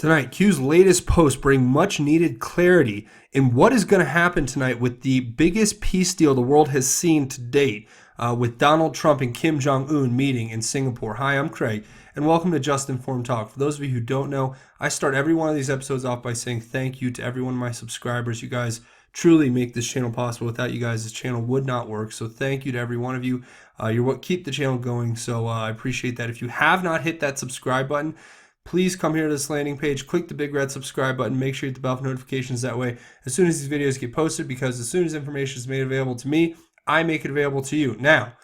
Tonight, Q's latest posts bring much needed clarity in what is going to happen tonight with the biggest peace deal the world has seen to date, with Donald Trump and Kim Jong-un meeting in Singapore. Hi, I'm Craig, and welcome to Just Informed Talk. For those of you who don't know, I start every one of these episodes off by saying thank you to every one of my subscribers. You guys truly make this channel possible. Without you guys, this channel would not work. So thank you to every one of you. You're what keep the channel going, so I appreciate that. If you have not hit that subscribe button, please come here to this landing page, click the big red subscribe button, make sure you hit the bell for notifications that way as soon as these videos get posted, because as soon as information is made available to me, I make it available to you. Now,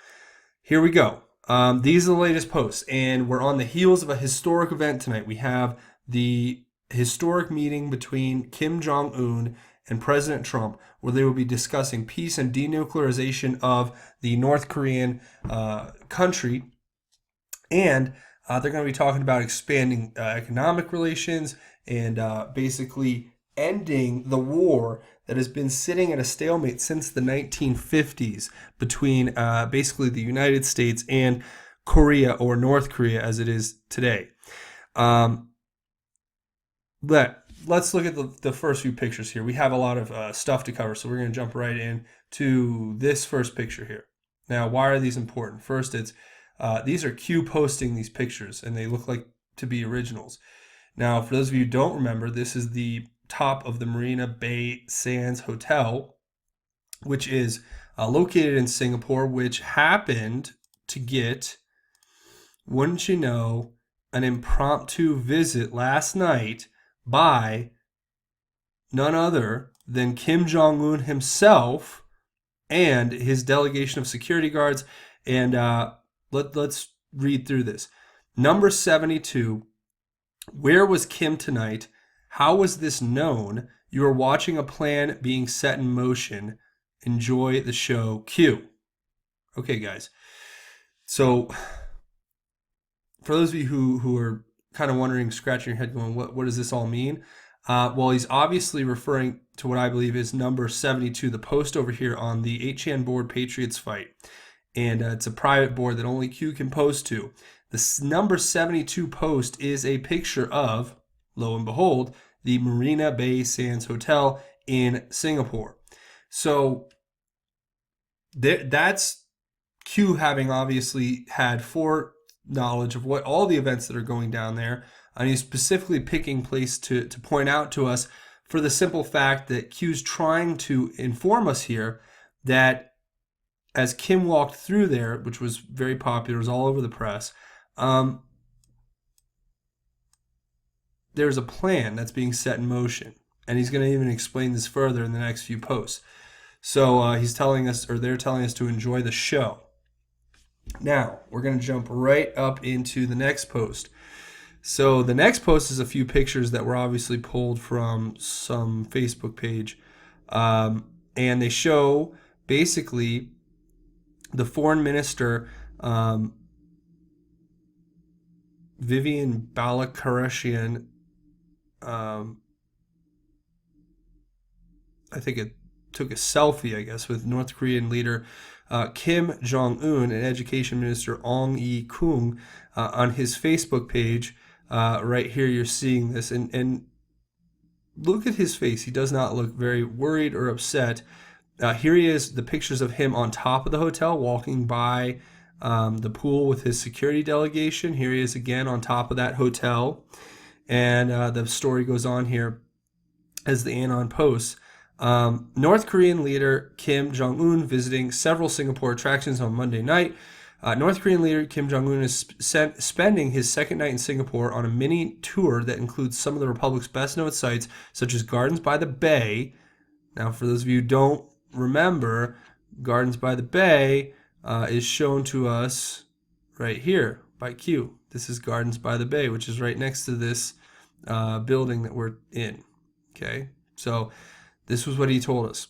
here we go. These are the latest posts, and we're on the heels of a historic event tonight. We have the historic meeting between Kim Jong-un and President Trump, where they will be discussing peace and denuclearization of the North Korean country, and they're going to be talking about expanding economic relations and basically ending the war that has been sitting at a stalemate since the 1950s between basically the United States and Korea, or North Korea as it is today. Let's look at the first few pictures here. We have a lot of stuff to cover, so we're going to jump right in to this first picture here. Now, why are these important? First, these are Q posting these pictures, and they look like to be originals. Now, for those of you who don't remember, this is the top of the Marina Bay Sands Hotel, which is located in Singapore, which happened to get, wouldn't you know, an impromptu visit last night by none other than Kim Jong-un himself and his delegation of security guards. And let's read through this. Number 72, where was Kim tonight? How was this known? You are watching a plan being set in motion. Enjoy the show, Q. Okay, guys. So for those of you who are kind of wondering, scratching your head going, what does this all mean? Well, he's obviously referring to what I believe is number 72, the post over here on the 8chan board, Patriots Fight. And it's a private board that only Q can post to. This number 72 post is a picture of, lo and behold, the Marina Bay Sands Hotel in Singapore. So that's Q having obviously had foreknowledge of what all the events that are going down there. And he's specifically picking place to point out to us, for the simple fact that Q's trying to inform us here that as Kim walked through there, which was very popular, it was all over the press, there's a plan that's being set in motion. And he's going to even explain this further in the next few posts. So he's telling us, or they're telling us, to enjoy the show. Now, we're going to jump right up into the next post. So the next post is a few pictures that were obviously pulled from some Facebook page. And they show basically the foreign minister, Vivian Balakrishnan, I think it took a selfie, I guess, with North Korean leader Kim Jong-un and Education Minister Ong Ye-kung on his Facebook page. Right here, you're seeing this. And look at his face. He does not look very worried or upset. Here he is, the pictures of him on top of the hotel, walking by the pool with his security delegation. Here he is again on top of that hotel. And the story goes on here as the ANON posts. North Korean leader Kim Jong-un visiting several Singapore attractions on Monday night. North Korean leader Kim Jong-un is spending his second night in Singapore on a mini tour that includes some of the republic's best-known sites, such as Gardens by the Bay. Now, for those of you who don't remember, Gardens by the Bay is shown to us right here by Q. This is Gardens by the Bay, which is right next to this building that we're in. Okay, so this was what he told us,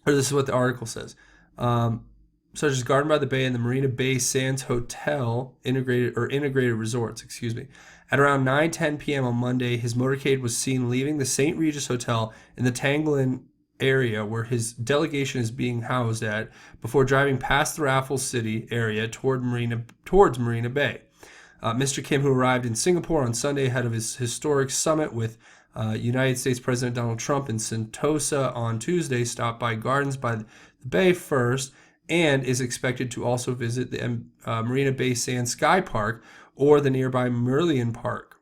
or this is what the article says. Such as Garden by the Bay and the Marina Bay Sands Hotel integrated resorts, excuse me. At around 9:10 p.m. on Monday, his motorcade was seen leaving the St. Regis Hotel in the Tanglin area where his delegation is being housed at, before driving past the Raffles City area towards Marina Bay. Mr. Kim, who arrived in Singapore on Sunday ahead of his historic summit with United States President Donald Trump in Sentosa on Tuesday, stopped by Gardens by the Bay first, and is expected to also visit the Marina Bay Sands Sky Park or the nearby Merlion Park.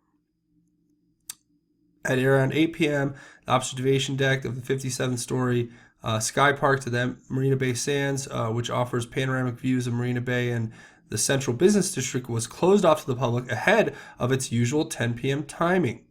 At around 8 p.m., the observation deck of the 57-story Sky Park to the Marina Bay Sands, which offers panoramic views of Marina Bay and the Central Business District, was closed off to the public ahead of its usual 10 p.m. timing.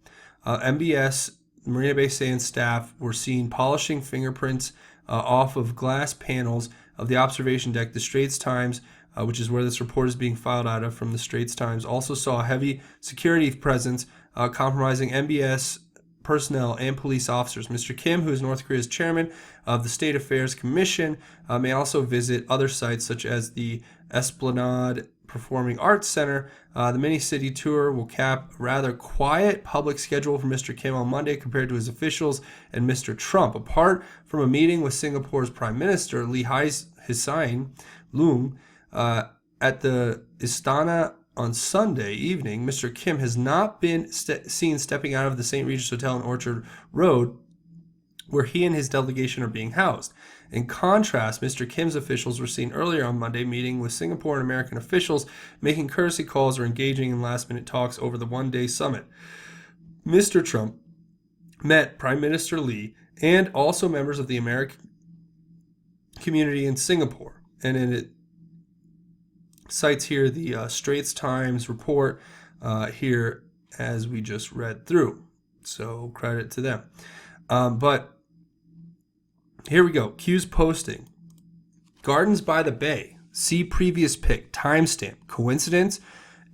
MBS Marina Bay Sands staff were seen polishing fingerprints off of glass panels of the observation deck. The Straits Times, which is where this report is being filed out of from the Straits Times, also saw a heavy security presence compromising MBS personnel and police officers. Mr. Kim, who is North Korea's chairman of the State Affairs Commission, may also visit other sites such as the Esplanade Performing Arts Center. The mini-city tour will cap a rather quiet public schedule for Mr. Kim on Monday compared to his officials and Mr. Trump. Apart from a meeting with Singapore's Prime Minister Lee Hsien Loong at the Istana on Sunday evening, Mr. Kim has not been seen stepping out of the St. Regis Hotel on Orchard Road, where he and his delegation are being housed. In contrast, Mr. Kim's officials were seen earlier on Monday meeting with Singapore and American officials, making courtesy calls or engaging in last-minute talks over the one-day summit. Mr. Trump met Prime Minister Lee and also members of the American community in Singapore. And in it cites here the Straits Times report here as we just read through. So credit to them. But here we go. Q's posting. Gardens by the Bay. See previous pic. Timestamp. Coincidence?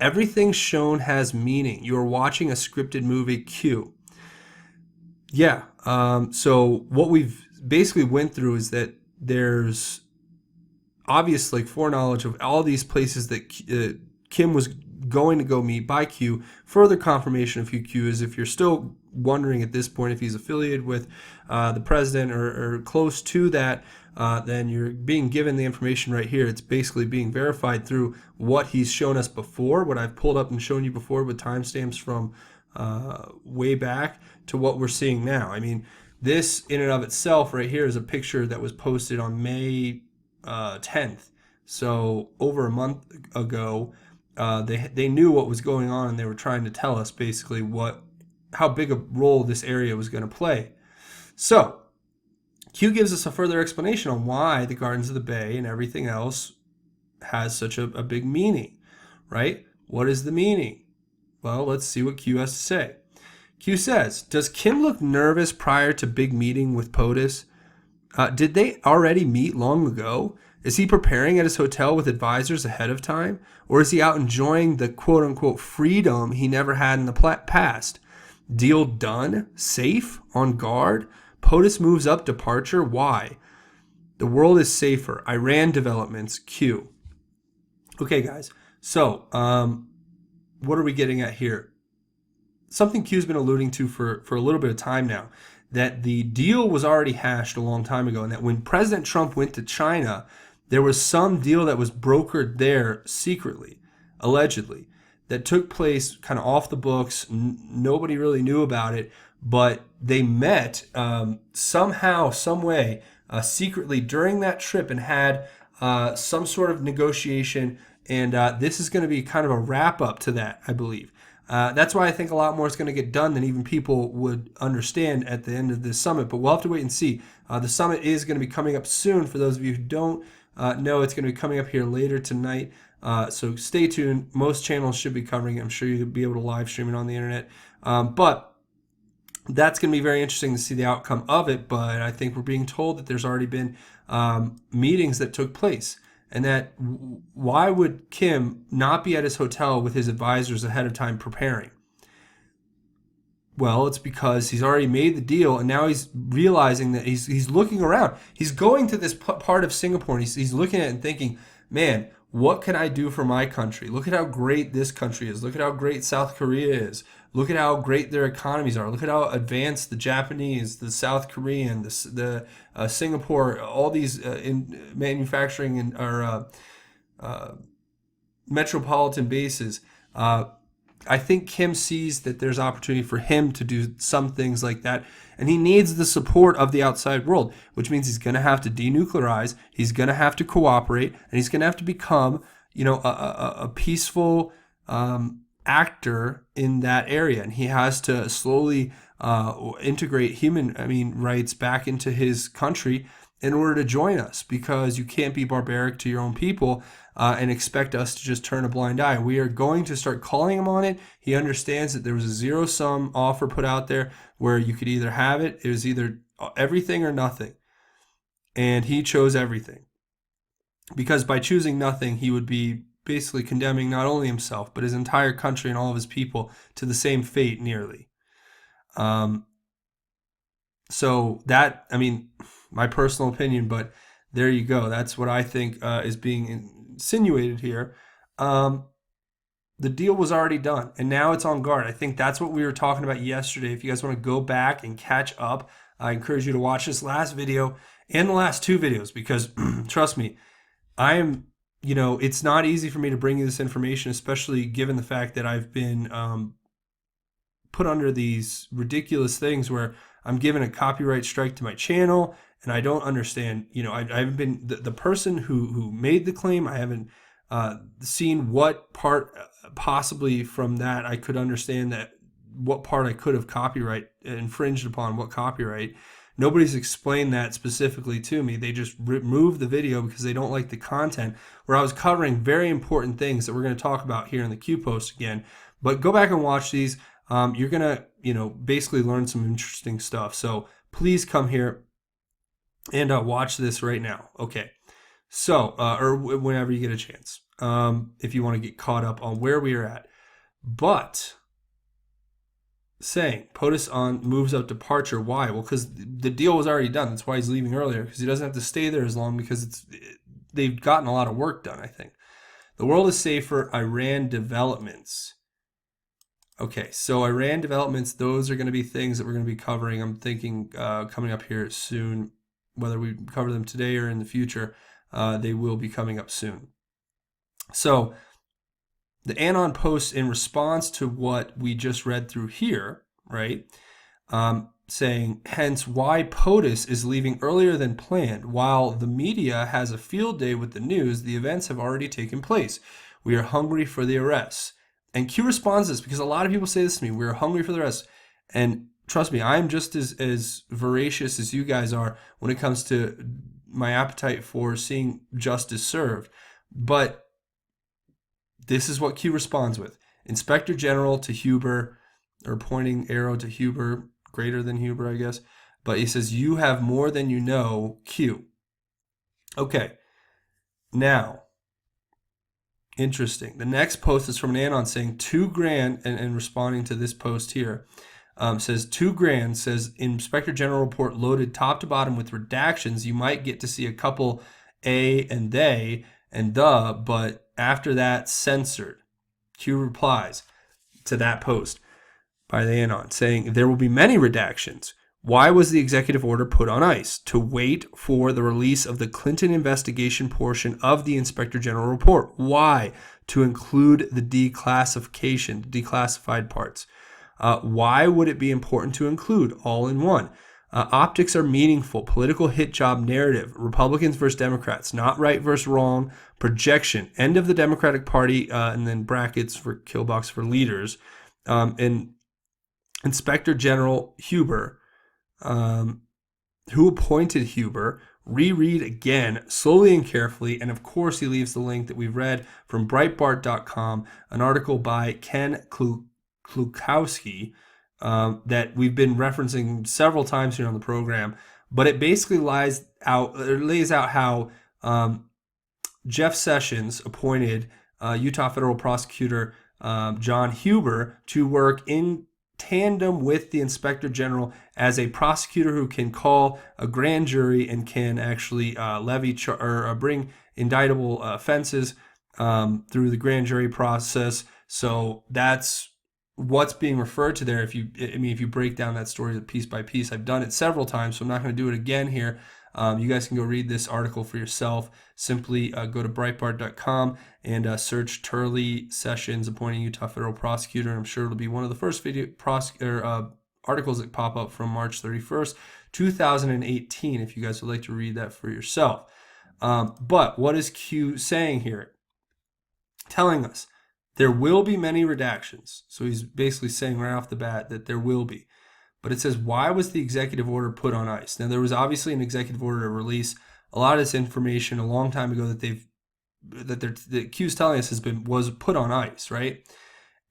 Everything shown has meaning. You are watching a scripted movie. Q. Yeah. So what we've basically went through is that there's obviously foreknowledge of all these places that Kim was going to go meet by Q. Further confirmation of who Q is. If you're still wondering at this point if he's affiliated with the president or close to that, then you're being given the information right here. It's basically being verified through what he's shown us before, what I've pulled up and shown you before with timestamps from way back to what we're seeing now. I mean, this in and of itself right here is a picture that was posted on May 10th. So over a month ago, they knew what was going on, and they were trying to tell us basically how big a role this area was going to play. So Q gives us a further explanation on why the Gardens of the Bay and everything else has such a big meaning, right? What is the meaning? Well, let's see what Q has to say. Q says, does Kim look nervous prior to big meeting with POTUS? Did they already meet long ago? Is he preparing at his hotel with advisors ahead of time? Or is he out enjoying the quote-unquote freedom he never had in the past? Deal done? Safe? On guard? POTUS moves up departure? Why? The world is safer. Iran developments. Q. Okay, guys. So, what are we getting at here? Something Q's been alluding to for a little bit of time now, that the deal was already hashed a long time ago, and that when President Trump went to China, there was some deal that was brokered there secretly, allegedly, that took place kind of off the books. Nobody really knew about it, but they met somehow, some way, secretly during that trip and had some sort of negotiation. And this is going to be kind of a wrap up to that, I believe. That's why I think a lot more is going to get done than even people would understand at the end of this summit. But we'll have to wait and see. The summit is going to be coming up soon. For those of you who don't know, it's going to be coming up here later tonight. So stay tuned. Most channels should be covering it. I'm sure you'll be able to live stream it on the internet. But that's going to be very interesting to see the outcome of it. But I think we're being told that there's already been meetings that took place. And that why would Kim not be at his hotel with his advisors ahead of time preparing? Well, it's because he's already made the deal, and now he's realizing that he's looking around. He's going to this part of Singapore, and he's looking at it and thinking, man, what can I do for my country? Look at how great this country is. Look at how great South Korea is. Look at how great their economies are. Look at how advanced the Japanese, the South Korean, the Singapore, all these in manufacturing and metropolitan bases I think Kim sees that there's opportunity for him to do some things like that, and he needs the support of the outside world, which means he's going to have to denuclearize, he's going to have to cooperate, and he's going to have to become, a peaceful actor in that area, and he has to slowly integrate rights back into his country in order to join us, because you can't be barbaric to your own people and expect us to just turn a blind eye. We are going to start calling him on it. He understands that there was a zero-sum offer put out there where you could either have it. It was either everything or nothing. And he chose everything. Because by choosing nothing, he would be basically condemning not only himself, but his entire country and all of his people to the same fate nearly. So that, my personal opinion, but there you go. That's what I think is being insinuated here. The deal was already done, and now it's on guard. I think that's what we were talking about yesterday. If you guys want to go back and catch up, I encourage you to watch this last video and the last two videos, because trust me, it's not easy for me to bring you this information, especially given the fact that I've been put under these ridiculous things where I'm given a copyright strike to my channel, and I don't understand. I haven't been the person who made the claim. I haven't seen what part possibly from that I could understand, that what part I could have copyright infringed upon, what copyright. Nobody's explained that specifically to me. They just removed the video because they don't like the content, where I was covering very important things that we're going to talk about here in the Q post again. But go back and watch these. You're going to, basically learn some interesting stuff. So please come here and watch this right now. Okay. So, or whenever you get a chance, if you want to get caught up on where we are at. But saying POTUS on moves of departure. Why? Well, because the deal was already done. That's why he's leaving earlier, because he doesn't have to stay there as long, because they've gotten a lot of work done, I think. The world is safer. Iran developments. Okay, so Iran developments, those are going to be things that we're going to be covering. I'm thinking coming up here soon, whether we cover them today or in the future, they will be coming up soon. So the ANON posts in response to what we just read through here, right? Saying, hence why POTUS is leaving earlier than planned. While the media has a field day with the news, the events have already taken place. We are hungry for the arrests. And Q responds to this, because a lot of people say this to me, we're hungry for the arrests. And trust me, I'm just as voracious as you guys are when it comes to my appetite for seeing justice served. But this is what Q responds with. Inspector General to Huber, or pointing arrow to Huber, greater than Huber, I guess. But he says, you have more than you know, Q. Okay. Now, interesting. The next post is from an ANON saying $2,000, and responding to this post here, says $2,000, says Inspector General report loaded top to bottom with redactions. You might get to see a couple A and they and the, but after that, censored. Q replies to that post by the ANON saying there will be many redactions. Why was the executive order put on ice? To wait for the release of the Clinton investigation portion of the Inspector General report. Why? To include the declassification, declassified parts. Why would it be important to include all in one? Optics are meaningful. Political hit job narrative. Republicans versus Democrats. Not right versus wrong. Projection. End of the Democratic Party, and then brackets for killbox for leaders. And Inspector General Huber, who appointed Huber, reread again slowly and carefully. And of course, he leaves the link that we've read from Breitbart.com, an article by Ken Klukowski that we've been referencing several times here on the program. But it basically lays out how Jeff Sessions appointed Utah federal prosecutor John Huber to work in tandem with the Inspector General as a prosecutor who can call a grand jury and can actually bring indictable offenses through the grand jury process. So that's what's being referred to there. If you break down that story piece by piece, I've done it several times, so I'm not going to do it again here. You guys can go read this article for yourself. Simply go to Breitbart.com and search Turley Sessions appointing Utah federal prosecutor. And I'm sure it'll be one of the first articles that pop up from March 31st, 2018, if you guys would like to read that for yourself. But what is Q saying here? Telling us there will be many redactions. So he's basically saying right off the bat that there will be. But it says, why was the executive order put on ice? Now, there was obviously an executive order to release a lot of this information a long time ago that Q's telling us was put on ice, right?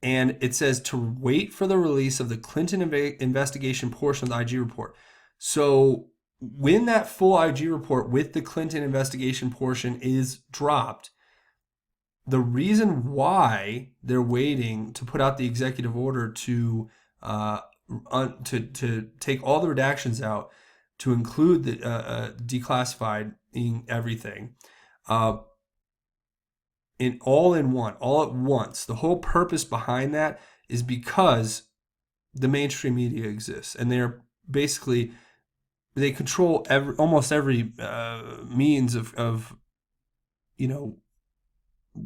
And it says to wait for the release of the Clinton investigation portion of the IG report. So when that full IG report with the Clinton investigation portion is dropped, the reason why they're waiting to put out the executive order to take all the redactions out, to include the declassified in everything, all at once. The whole purpose behind that is because the mainstream media exists, and they control almost every means of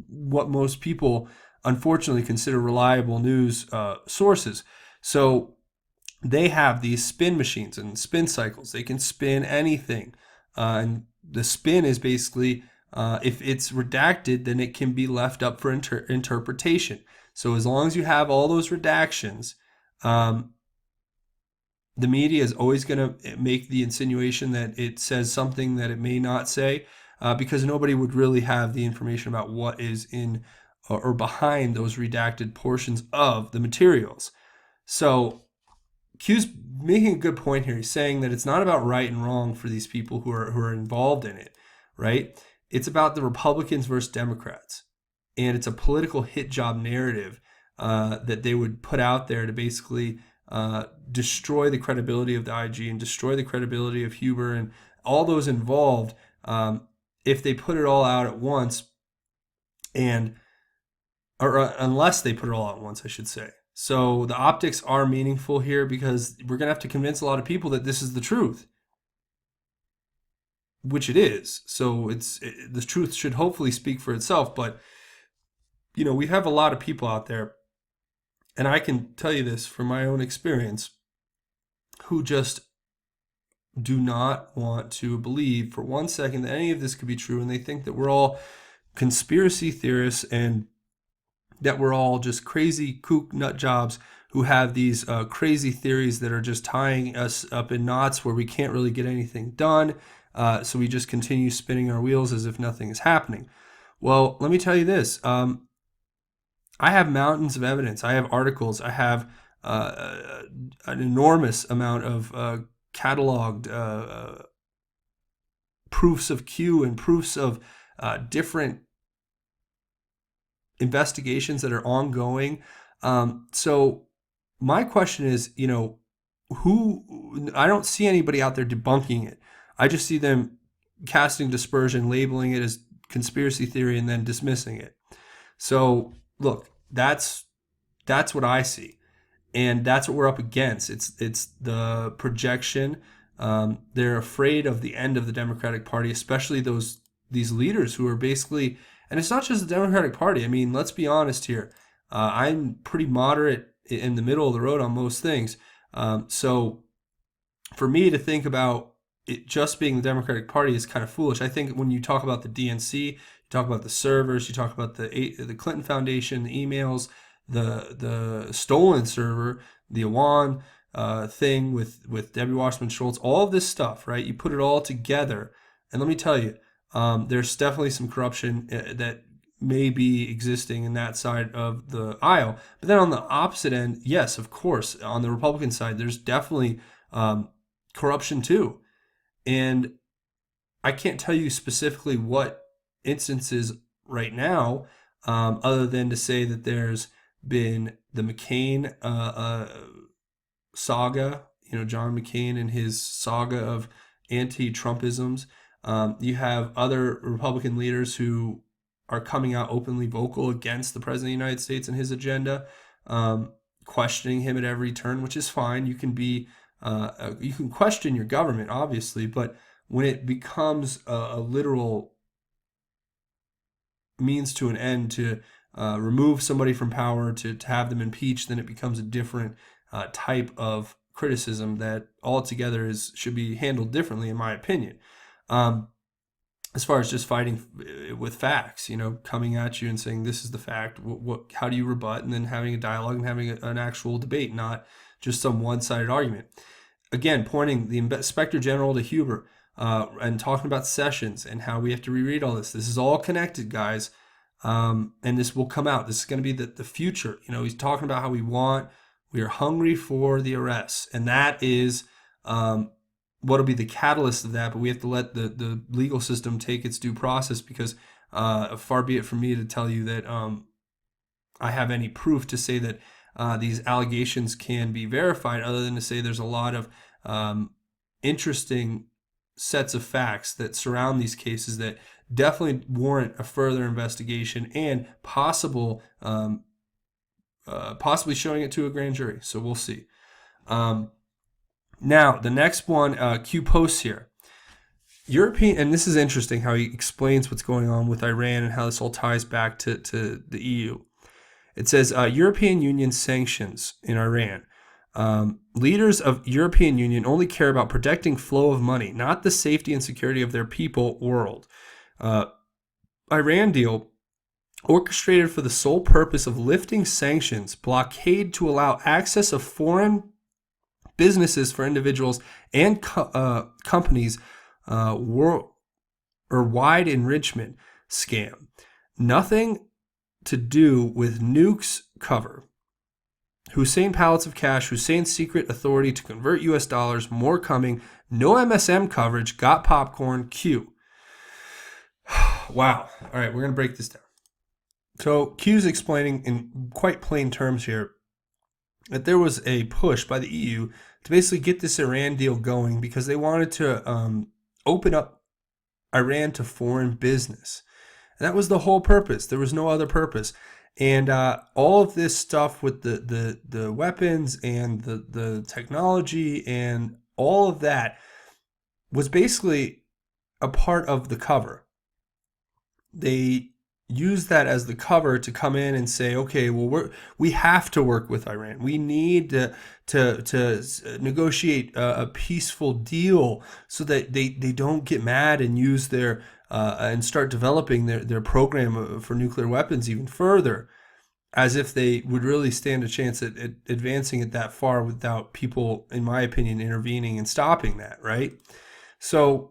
what most people unfortunately consider reliable news sources. So they have these spin machines and spin cycles. They can spin anything. And the spin is basically, if it's redacted, then it can be left up for interpretation. So as long as you have all those redactions, the media is always going to make the insinuation that it says something that it may not say, because nobody would really have the information about what is in or behind those redacted portions of the materials. So Q's making a good point here. He's saying that it's not about right and wrong for these people who are involved in it, right? It's about the Republicans versus Democrats. And it's a political hit job narrative that they would put out there to basically destroy the credibility of the IG and destroy the credibility of Huber and all those involved if they put it all out at once, or unless they put it all out at once, I should say. So the optics are meaningful here because we're going to have to convince a lot of people that this is the truth, which it is. So the truth should hopefully speak for itself. But, we have a lot of people out there, and I can tell you this from my own experience, who just do not want to believe for 1 second that any of this could be true. And they think that we're all conspiracy theorists and that we're all just crazy kook nut jobs who have these crazy theories that are just tying us up in knots where we can't really get anything done. So we just continue spinning our wheels as if nothing is happening. Well, let me tell you this. I have mountains of evidence. I have articles. I have an enormous amount of cataloged proofs of Q and proofs of different investigations that are ongoing. So my question is, I don't see anybody out there debunking it. I just see them casting dispersion, labeling it as conspiracy theory, and then dismissing it. So look, that's what I see. And that's what we're up against. It's the projection. They're afraid of the end of the Democratic Party, especially these leaders who are basically, and it's not just the Democratic Party. I mean, let's be honest here. I'm pretty moderate in the middle of the road on most things. So for me to think about it just being the Democratic Party is kind of foolish. I think when you talk about the DNC, you talk about the servers, you talk about the Clinton Foundation, the emails, the stolen server, the ANON thing with Debbie Wasserman Schultz, all of this stuff, right? You put it all together, and let me tell you, there's definitely some corruption that may be existing in that side of the aisle. But then on the opposite end, yes, of course, on the Republican side, there's definitely corruption too. And I can't tell you specifically what instances right now, other than to say that there's been the McCain saga, John McCain and his saga of anti-Trumpisms. You have other Republican leaders who are coming out openly vocal against the President of the United States and his agenda, questioning him at every turn, which is fine. You can question your government, obviously, but when it becomes a literal means to an end to remove somebody from power, to have them impeached, then it becomes a different type of criticism that altogether should be handled differently, in my opinion. As far as just fighting with facts, coming at you and saying this is the fact, how do you rebut, and then having a dialogue and having an actual debate, not just some one-sided argument. Again, pointing the Inspector General to Huber and talking about Sessions and how we have to reread all this. This is all connected, guys, and this will come out. This is going to be the future. He's talking about how we are hungry for the arrests, and that is what'll be the catalyst of that, but we have to let the legal system take its due process, because far be it from me to tell you that I have any proof to say that these allegations can be verified, other than to say there's a lot of interesting sets of facts that surround these cases that definitely warrant a further investigation and possibly showing it to a grand jury. So we'll see. Now, the next one, Q posts here. European, and this is interesting how he explains what's going on with Iran and how this all ties back to the EU. It says, European Union sanctions in Iran. Leaders of European Union only care about protecting flow of money, not the safety and security of their people. World. Iran deal orchestrated for the sole purpose of lifting sanctions, blockade to allow access of foreign businesses for individuals and companies, wide enrichment scam. Nothing to do with nukes cover. Hussein pallets of cash, Hussein's secret authority to convert US dollars, more coming, no MSM coverage, got popcorn, Q. Wow. All right, we're going to break this down. So Q's explaining in quite plain terms here that there was a push by the EU to basically get this Iran deal going because they wanted to open up Iran to foreign business. And that was the whole purpose. There was no other purpose. And all of this stuff with the weapons and the technology and all of that was basically a part of the cover. They used that as the cover to come in and say, okay, well, we have to work with Iran. We need to negotiate a peaceful deal so that they don't get mad and use their and start developing their program for nuclear weapons even further, as if they would really stand a chance at advancing it that far without people, in my opinion, intervening and stopping that, right? So,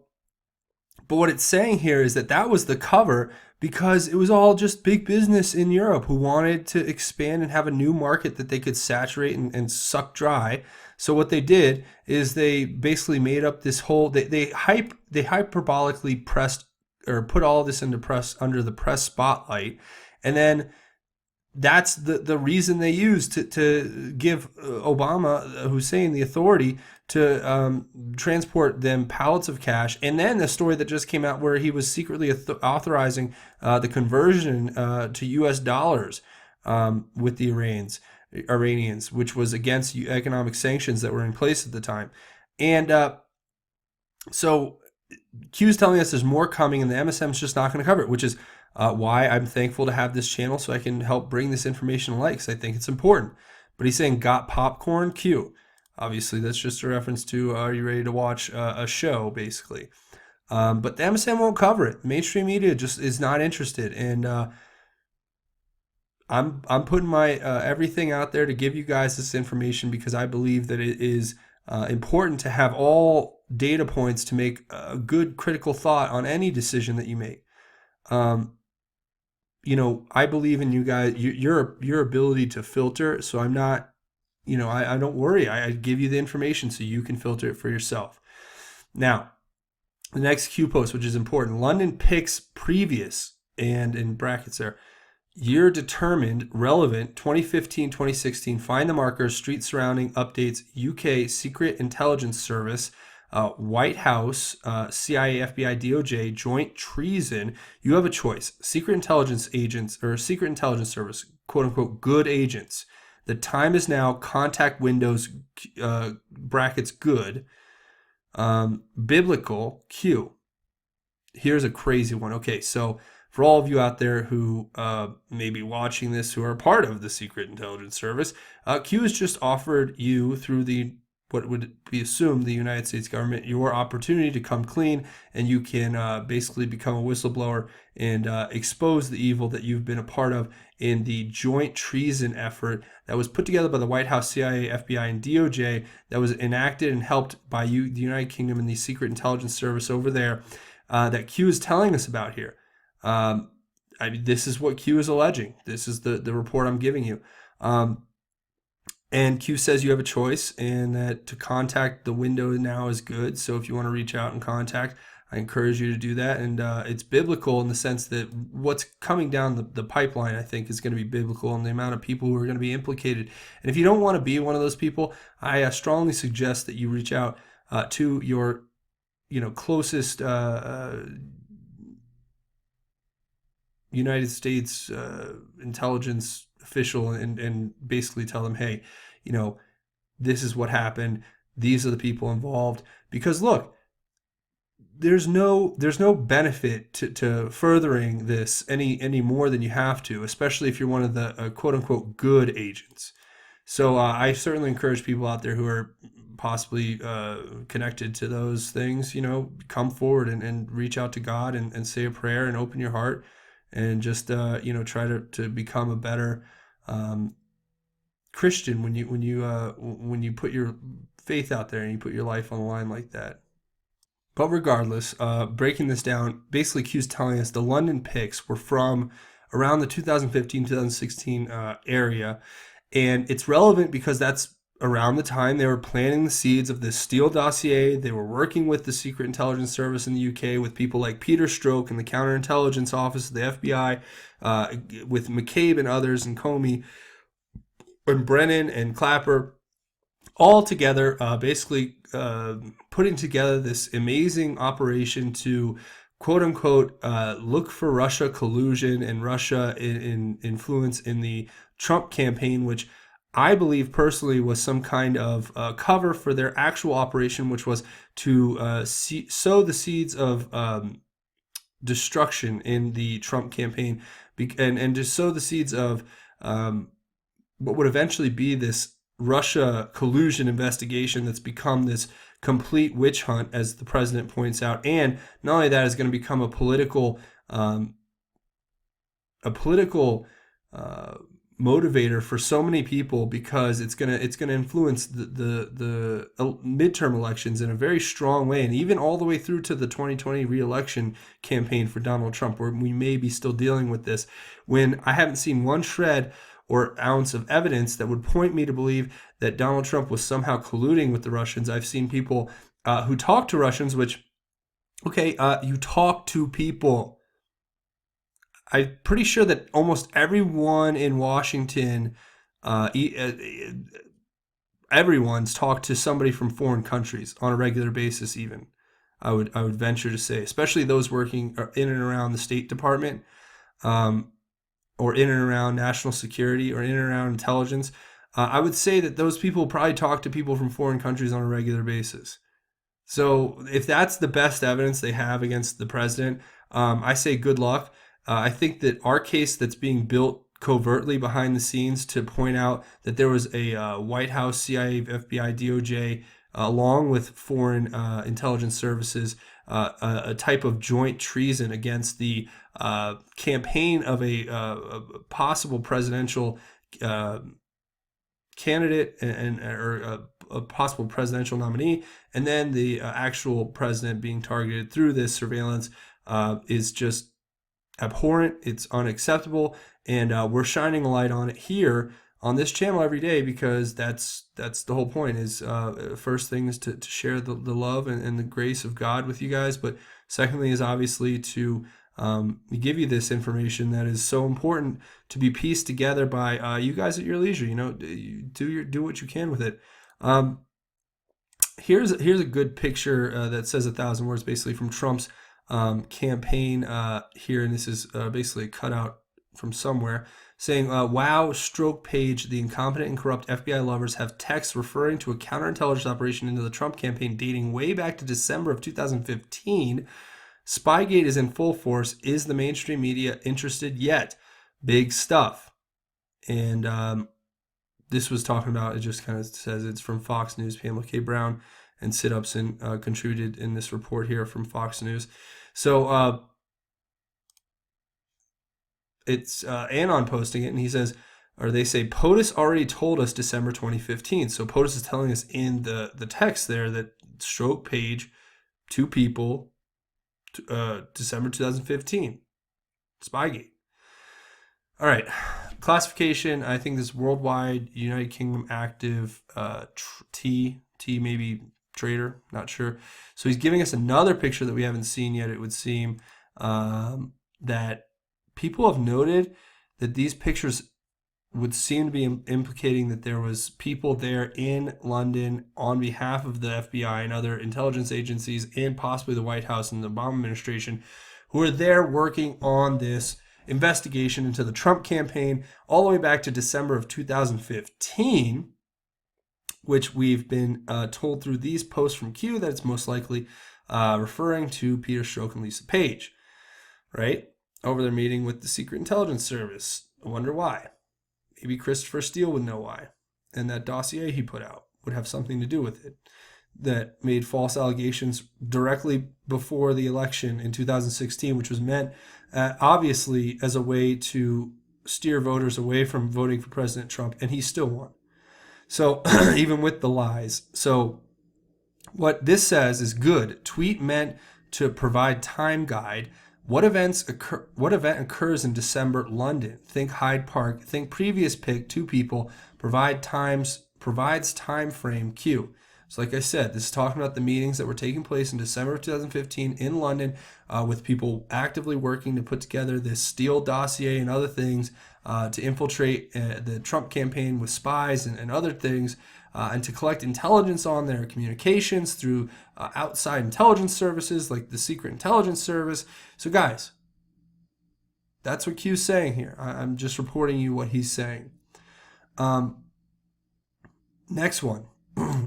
but what it's saying here is that was the cover because it was all just big business in Europe who wanted to expand and have a new market that they could saturate and suck dry. So what they did is they basically made up this whole, they hyperbolically pressed or put all this under the press spotlight, and then that's the reason they used to give Hussein the authority to transport them pallets of cash. And then the story that just came out where he was secretly authorizing the conversion to US dollars with the Iranians, which was against economic sanctions that were in place at the time. And so Q's telling us there's more coming, and the MSM's just not going to cover it, which is why I'm thankful to have this channel so I can help bring this information to light, because I think it's important. But he's saying, got popcorn, Q. Obviously, that's just a reference to, are you ready to watch a show, basically. But the MSM won't cover it. Mainstream media just is not interested. And I'm putting my everything out there to give you guys this information because I believe that it is important to have all data points to make a good critical thought on any decision that you make. I believe in you guys, your ability to filter. So I'm not, I don't worry. I give you the information so you can filter it for yourself. Now, the next Q post, which is important, London picks previous, and in brackets there, year determined, relevant, 2015, 2016, find the markers, street surrounding updates, UK Secret Intelligence Service, White House, CIA, FBI, DOJ, joint treason. You have a choice. Secret intelligence agents or Secret Intelligence Service, quote unquote, good agents. The time is now. Contact windows, brackets, good. Biblical Q. Here's a crazy one. Okay, so for all of you out there who may be watching this who are part of the Secret Intelligence Service, Q has just offered you through the what would be assumed the United States government your opportunity to come clean, and you can basically become a whistleblower and expose the evil that you've been a part of in the joint treason effort that was put together by the White House, CIA, FBI, and DOJ, that was enacted and helped by you, the United Kingdom, and the Secret Intelligence Service over there, that Q is telling us about here. I mean, this is what Q is alleging. This is the report I'm giving you. And Q says you have a choice, and that to contact the window now is good. So if you want to reach out and contact, I encourage you to do that. And it's biblical in the sense that what's coming down the pipeline, I think, is going to be biblical, and the amount of people who are going to be implicated. And if you don't want to be one of those people, I strongly suggest that you reach out to your closest United States intelligence official and basically tell them, hey, this is what happened. These are the people involved. Because look, there's no benefit to furthering this any more than you have to, especially if you're one of the quote unquote good agents. So I certainly encourage people out there who are possibly connected to those things, come forward and reach out to God and say a prayer and open your heart and just try to become a better Christian when you put your faith out there and you put your life on the line like that. But regardless, breaking this down, basically Q's telling us the London pics were from around the 2015-2016 area, and it's relevant because that's around the time they were planting the seeds of this Steele dossier. They were working with the Secret Intelligence Service in the UK with people like Peter Strzok and the Counterintelligence Office of the FBI, with McCabe and others, and Comey and Brennan and Clapper, all together, basically putting together this amazing operation to quote unquote look for Russia collusion and Russia in influence in the Trump campaign, which I believe personally was some kind of cover for their actual operation, which was to sow the seeds of destruction in the Trump campaign, and to sow the seeds of what would eventually be this Russia collusion investigation that's become this complete witch hunt, as the president points out. And not only that, is going to become a political motivator for so many people, because it's gonna influence the midterm elections in a very strong way, and even all the way through to the 2020 re-election campaign for Donald Trump, where we may be still dealing with this, when I haven't seen one shred or ounce of evidence that would point me to believe that Donald Trump was somehow colluding with the Russians. I've seen people who talk to Russians, which, okay, you talk to people. I'm pretty sure that almost everyone in Washington, everyone's talked to somebody from foreign countries on a regular basis. Even I would venture to say, especially those working in and around the State Department, or in and around national security, or in and around intelligence. I would say that those people probably talk to people from foreign countries on a regular basis. So if that's the best evidence they have against the president, I say good luck. I think that our case that's being built covertly behind the scenes to point out that there was a White House, CIA, FBI, DOJ, along with foreign intelligence services, a type of joint treason against the campaign of a possible presidential candidate or a possible presidential nominee, and then the actual president being targeted through this surveillance is just abhorrent. It's unacceptable, and we're shining a light on it here on this channel every day, because that's the whole point. Is first thing is to share the love and the grace of God with you guys, but secondly is obviously to give you this information that is so important to be pieced together by you guys at your leisure. Do what you can with it. Here's a good picture that says 1,000 words, basically from Trump's campaign here, and this is basically cut out from somewhere. saying, wow, stroke page, the incompetent and corrupt FBI lovers have texts referring to a counterintelligence operation into the Trump campaign dating way back to December of 2015. Spygate is in full force. Is the mainstream media interested yet? Big stuff. And this was talking about, it just kind of says it's from Fox News. Pamela K. Brown and Sid Upson contributed in this report here from Fox News. So it's ANON posting it, and he says, or they say, POTUS already told us December 2015. So POTUS is telling us in the text there that stroke page, 2 people, December 2015, Spygate. All right, classification. I think this worldwide, United Kingdom active, T maybe trader, not sure. So he's giving us another picture that we haven't seen yet. It would seem that people have noted that these pictures would seem to be implicating that there was people there in London on behalf of the FBI and other intelligence agencies and possibly the White House and the Obama administration who are there working on this investigation into the Trump campaign all the way back to December of 2015, which we've been told through these posts from Q that it's most likely referring to Peter Strzok and Lisa Page, right? Over their meeting with the Secret Intelligence Service. I wonder why. Maybe Christopher Steele would know why. And that dossier he put out would have something to do with it. That made false allegations directly before the election in 2016, which was meant obviously as a way to steer voters away from voting for President Trump, and he still won. So even with the lies. So what this says is good. Tweet meant to provide time guide. What event occurs in December? London. Think Hyde Park. Think previous pick, 2 people. Provides time frame Q. So like I said, this is talking about the meetings that were taking place in December of 2015 in London with people actively working to put together this Steele dossier and other things to infiltrate the Trump campaign with spies and other things and to collect intelligence on their communications through outside intelligence services like the Secret Intelligence Service. So guys, that's what Q's saying here. I'm just reporting you what he's saying. Next one.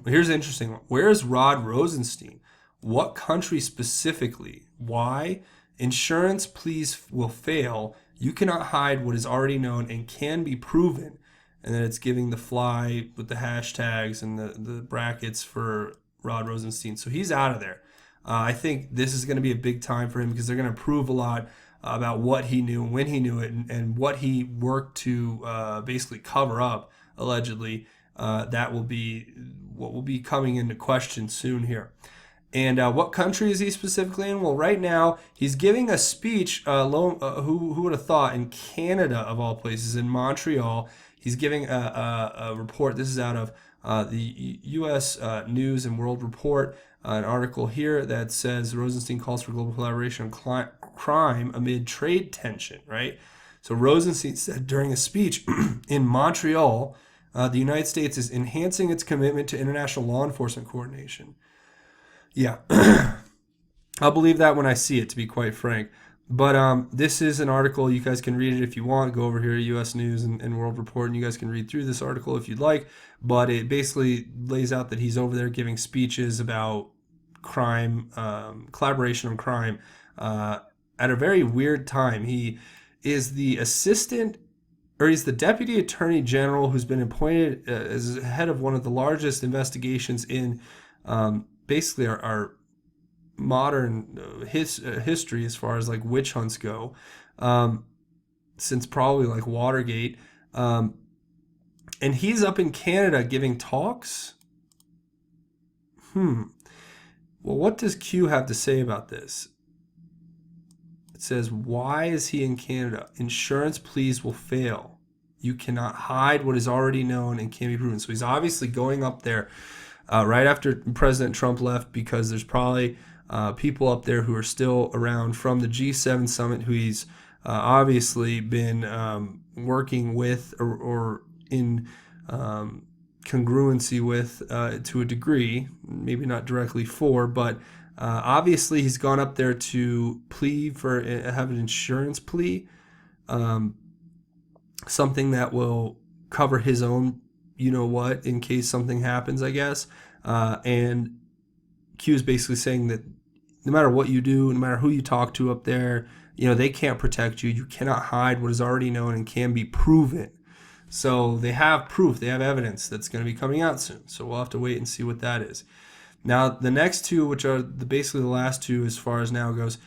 Here's an interesting one. Where is Rod Rosenstein? What country specifically? Why? Insurance pleas will fail. You cannot hide what is already known and can be proven. And then it's giving the fly with the hashtags and the brackets for Rod Rosenstein. So he's out of there. I think this is going to be a big time for him because they're going to prove a lot about what he knew and when he knew it and what he worked to basically cover up, allegedly. That will be what will be coming into question soon here. And what country is he specifically in? Well, right now he's giving a speech. Who would have thought, in Canada of all places, in Montreal. He's giving a report. This is out of the U.S. News and World Report, an article here that says Rosenstein calls for global collaboration on crime amid trade tension. Right. So Rosenstein said during a speech in Montreal. The United States is enhancing its commitment to international law enforcement coordination. Yeah, I'll believe that when I see it, to be quite frank. But this is an article. You guys can read it if you want. Go over here to U.S. News and World Report, and you guys can read through this article if you'd like. But it basically lays out that he's over there giving speeches about crime, collaboration on crime, at a very weird time. He is the he's the deputy attorney general who's been appointed as head of one of the largest investigations in basically our modern history as far as like witch hunts go, since probably like Watergate. And he's up in Canada giving talks. Well, what does Q have to say about this? It says, why is he in Canada? Insurance pleas will fail. You cannot hide what is already known and can be proven. So he's obviously going up there right after President Trump left because there's probably people up there who are still around from the G7 summit who he's obviously been working with or in congruency with to a degree, maybe not directly for, but obviously he's gone up there to plea for have an insurance plea something that will cover his own, you know what, in case something happens, I guess. And Q is basically saying that no matter what you do, no matter who you talk to up there, they can't protect you. You cannot hide what is already known and can be proven. So they have proof, they have evidence that's going to be coming out soon. So we'll have to wait and see what that is. Now, the next two, which are basically the last two as far as now goes,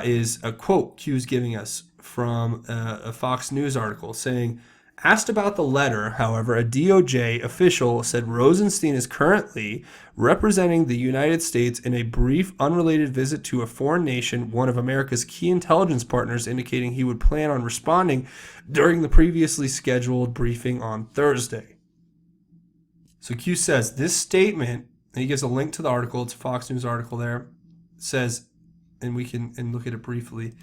is a quote Q is giving us from a Fox News article saying, asked about the letter, however, a DOJ official said Rosenstein is currently representing the United States in a brief, unrelated visit to a foreign nation, one of America's key intelligence partners, indicating he would plan on responding during the previously scheduled briefing on Thursday. So Q says this statement, and he gives a link to the article, it's a Fox News article there, says, and we can look at it briefly,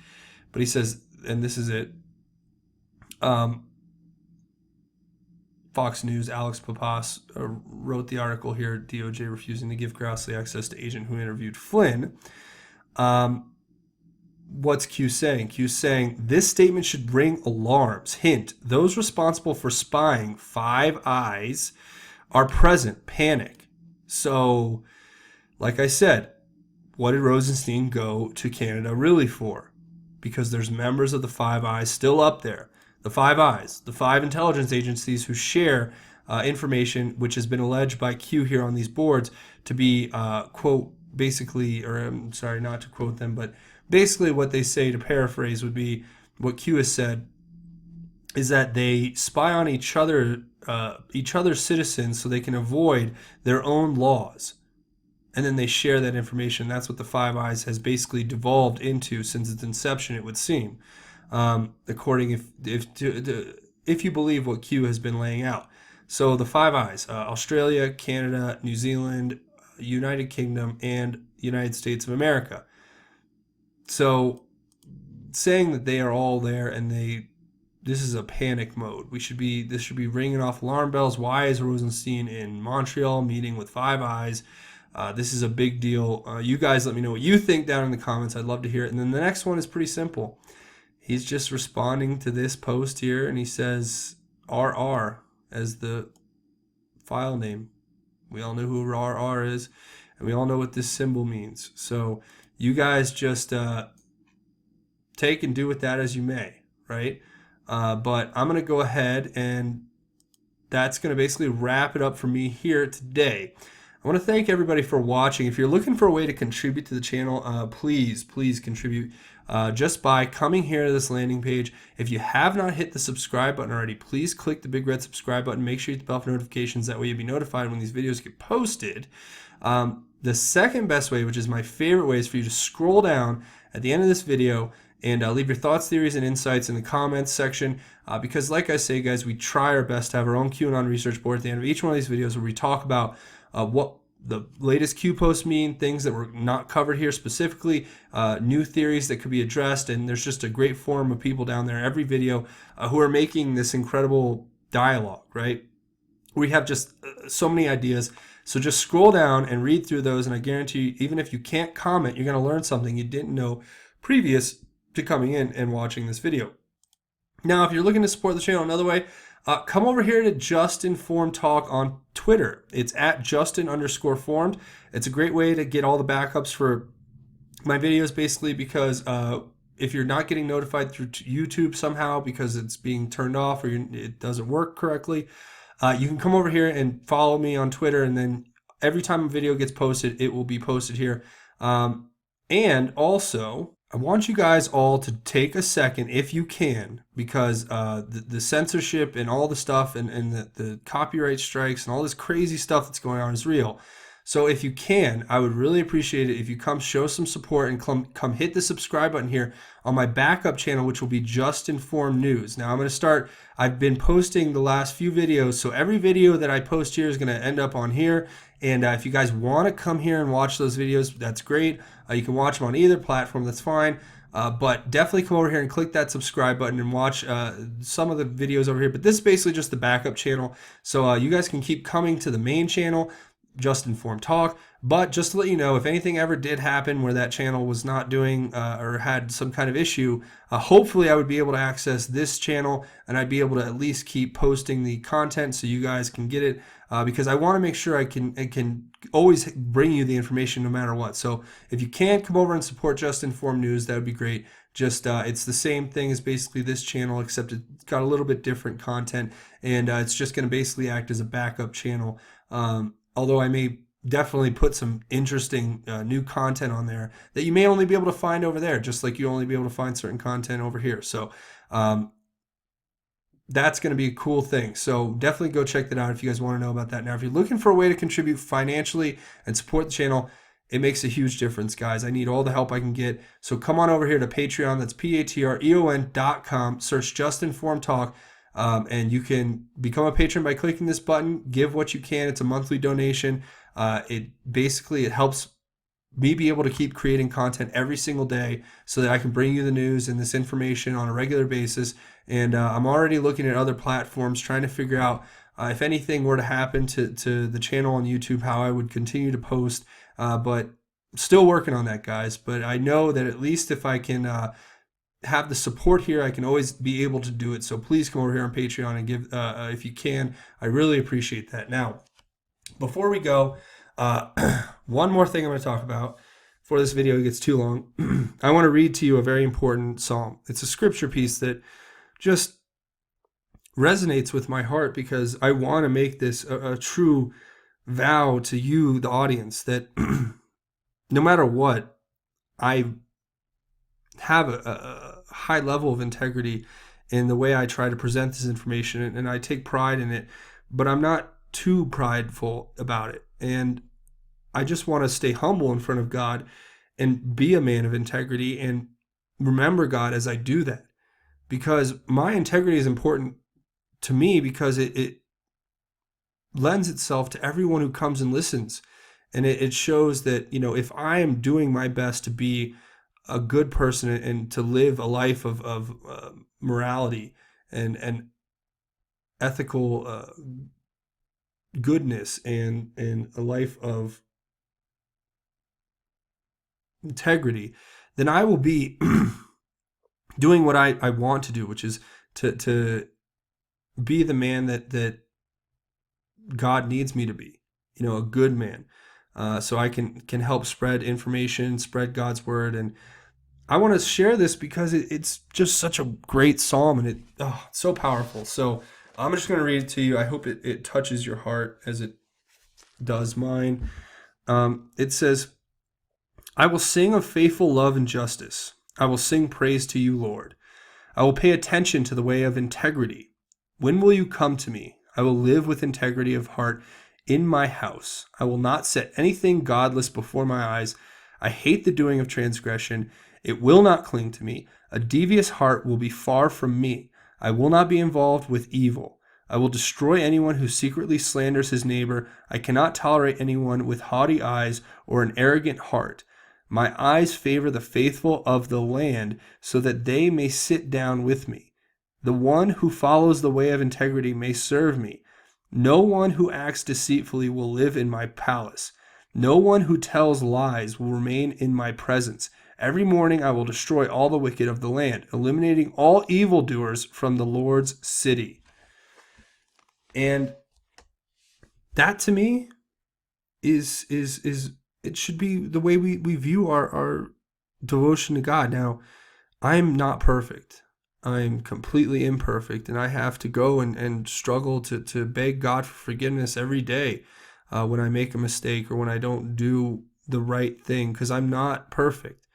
but he says, and this is it, Fox News, Alex Papas wrote the article here, DOJ refusing to give Grassley access to agent who interviewed Flynn. What's Q saying? Q's saying, this statement should ring alarms. Hint, those responsible for spying, Five Eyes, are present. Panic. So, like I said, what did Rosenstein go to Canada really for? Because there's members of the Five Eyes still up there. The Five Eyes, the 5 intelligence agencies who share information which has been alleged by Q here on these boards to be, quote, basically, or I'm sorry, not to quote them, but basically what they say, to paraphrase, would be what Q has said, is that they spy on each other's citizens so they can avoid their own laws. And then they share that information. That's what the Five Eyes has basically devolved into since its inception, it would seem. According if you believe what Q has been laying out. So the Five Eyes, Australia, Canada, New Zealand, United Kingdom, and United States of America. So saying that they are all there and this is a panic mode. This should be ringing off alarm bells. Why is Rosenstein in Montreal meeting with Five Eyes? This is a big deal. You guys let me know what you think down in the comments. I'd love to hear it. And then the next one is pretty simple. He's just responding to this post here, and he says RR as the file name. We all know who RR is, and we all know what this symbol means. So you guys just take and do with that as you may, right? But I'm going to go ahead, and that's going to basically wrap it up for me here today. I want to thank everybody for watching. If you're looking for a way to contribute to the channel, please contribute just by coming here to this landing page. If you have not hit the subscribe button already, please click the big red subscribe button. Make sure you hit the bell for notifications. That way you'll be notified when these videos get posted. The second best way, which is my favorite way, is for you to scroll down at the end of this video and leave your thoughts, theories, and insights in the comments section. Because like I say, guys, we try our best to have our own QAnon research board at the end of each one of these videos where we talk about what the latest Q posts mean, things that were not covered here specifically, new theories that could be addressed, and there's just a great forum of people down there every video who are making this incredible dialogue, right? We have just so many ideas. So just scroll down and read through those, and I guarantee you, even if you can't comment, you're going to learn something you didn't know previous to coming in and watching this video. Now, if you're looking to support the channel another way, come over here to Just Informed Talk on Twitter. It's at Justin_formed. It's a great way to get all the backups for my videos, basically, because if you're not getting notified through YouTube somehow because it's being turned off or it doesn't work correctly, you can come over here and follow me on Twitter, and then every time a video gets posted, it will be posted here. And also, I want you guys all to take a second, if you can, because the censorship and all the stuff and the copyright strikes and all this crazy stuff that's going on is real. So if you can, I would really appreciate it if you come show some support and come hit the subscribe button here on my backup channel, which will be Just Informed News. Now I'm going to start, I've been posting the last few videos, so every video that I post here is going to end up on here. And if you guys want to come here and watch those videos, that's great. You can watch them on either platform, that's fine. But definitely come over here and click that subscribe button and watch some of the videos over here. But this is basically just the backup channel. So you guys can keep coming to the main channel. Just Informed Talk. But just to let you know, if anything ever did happen where that channel was not doing or had some kind of issue, hopefully I would be able to access this channel and I'd be able to at least keep posting the content so you guys can get it, because I want to make sure I can always bring you the information no matter what. So if you can come over and support Just Informed News, that would be great. Just it's the same thing as basically this channel, except it's got a little bit different content, and it's just going to basically act as a backup channel. Although I may definitely put some interesting new content on there that you may only be able to find over there, just like you only be able to find certain content over here. So that's going to be a cool thing. So definitely go check that out if you guys want to know about that. Now, if you're looking for a way to contribute financially and support the channel, it makes a huge difference, guys. I need all the help I can get. So come on over here to Patreon. That's patreon.com. Search Just Informed Talk. And you can become a patron by clicking this button. Give what you can. It's a monthly donation. It helps me be able to keep creating content every single day so that I can bring you the news and this information on a regular basis. And I'm already looking at other platforms, trying to figure out if anything were to happen to the channel on YouTube, how I would continue to post. But still working on that, guys. But I know that at least if I can have the support here, I can always be able to do it. So please come over here on Patreon and give if you can. I really appreciate that. Now, before we go, one more thing I'm going to talk about before this video gets too long. I want to read to you a very important psalm. It's a scripture piece that just resonates with my heart because I want to make this a true vow to you, the audience, that no matter what, I have a high level of integrity in the way I try to present this information, and I take pride in it, but I'm not too prideful about it. And I just want to stay humble in front of God and be a man of integrity and remember God as I do that, because my integrity is important to me because it lends itself to everyone who comes and listens. And it shows that, if I am doing my best to be a good person and to live a life of morality and ethical goodness and a life of integrity, then I will be doing what I want to do, which is to be the man that God needs me to be, a good man. So I can help spread information, spread God's word. And I want to share this because it's just such a great psalm, and it's so powerful. So I'm just going to read it to you. I hope it touches your heart as it does mine. It says, I will sing of faithful love and justice. I will sing praise to you, Lord. I will pay attention to the way of integrity. When will you come to me? I will live with integrity of heart in my house. I will not set anything godless before my eyes. I hate the doing of transgression. It will not cling to me. A devious heart will be far from me. I will not be involved with evil. I will destroy anyone who secretly slanders his neighbor. I cannot tolerate anyone with haughty eyes or an arrogant heart. My eyes favor the faithful of the land so that they may sit down with me. The one who follows the way of integrity may serve me. No one who acts deceitfully will live in my palace. No one who tells lies will remain in my presence. Every morning I will destroy all the wicked of the land, eliminating all evildoers from the Lord's city. And that to me is it should be the way we view our devotion to God. Now, I'm not perfect. I'm completely imperfect, and I have to go and struggle to beg God for forgiveness every day when I make a mistake or when I don't do the right thing, because I'm not perfect.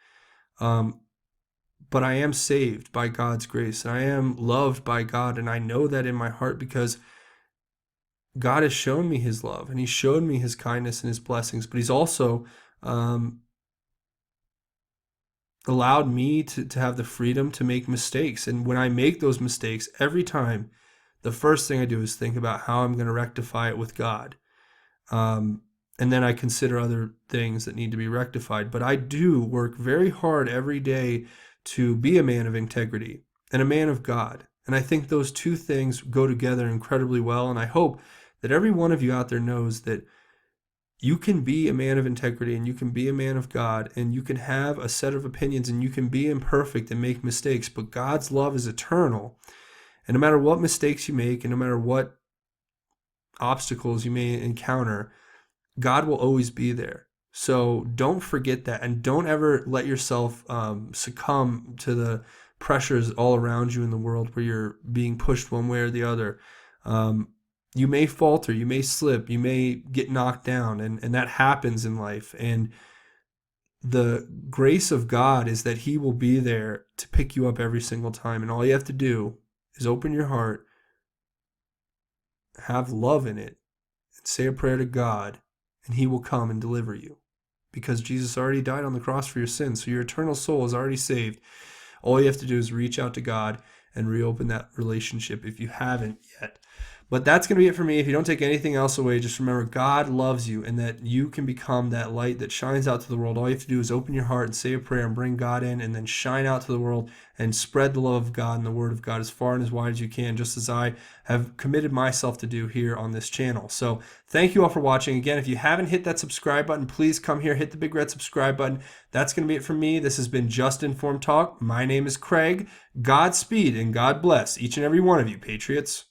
But I am saved by God's grace, and I am loved by God, and I know that in my heart because God has shown me his love, and he's showed me his kindness and his blessings, but he's also allowed me to have the freedom to make mistakes. And when I make those mistakes, every time, the first thing I do is think about how I'm going to rectify it with God. And then I consider other things that need to be rectified. But I do work very hard every day to be a man of integrity and a man of God. And I think those two things go together incredibly well. And I hope that every one of you out there knows that you can be a man of integrity and you can be a man of God and you can have a set of opinions and you can be imperfect and make mistakes, but God's love is eternal. And no matter what mistakes you make and no matter what obstacles you may encounter, God will always be there. So don't forget that, and don't ever let yourself succumb to the pressures all around you in the world where you're being pushed one way or the other. You may falter, you may slip, you may get knocked down, and that happens in life. And the grace of God is that He will be there to pick you up every single time. And all you have to do is open your heart, have love in it, and say a prayer to God, and He will come and deliver you. Because Jesus already died on the cross for your sins, so your eternal soul is already saved. All you have to do is reach out to God and reopen that relationship if you haven't yet. But that's going to be it for me. If you don't take anything else away, just remember God loves you and that you can become that light that shines out to the world. All you have to do is open your heart and say a prayer and bring God in, and then shine out to the world and spread the love of God and the word of God as far and as wide as you can, just as I have committed myself to do here on this channel. So thank you all for watching. Again, if you haven't hit that subscribe button, please come here, hit the big red subscribe button. That's going to be it for me. This has been Just Informed Talk. My name is Craig. Godspeed and God bless each and every one of you, Patriots.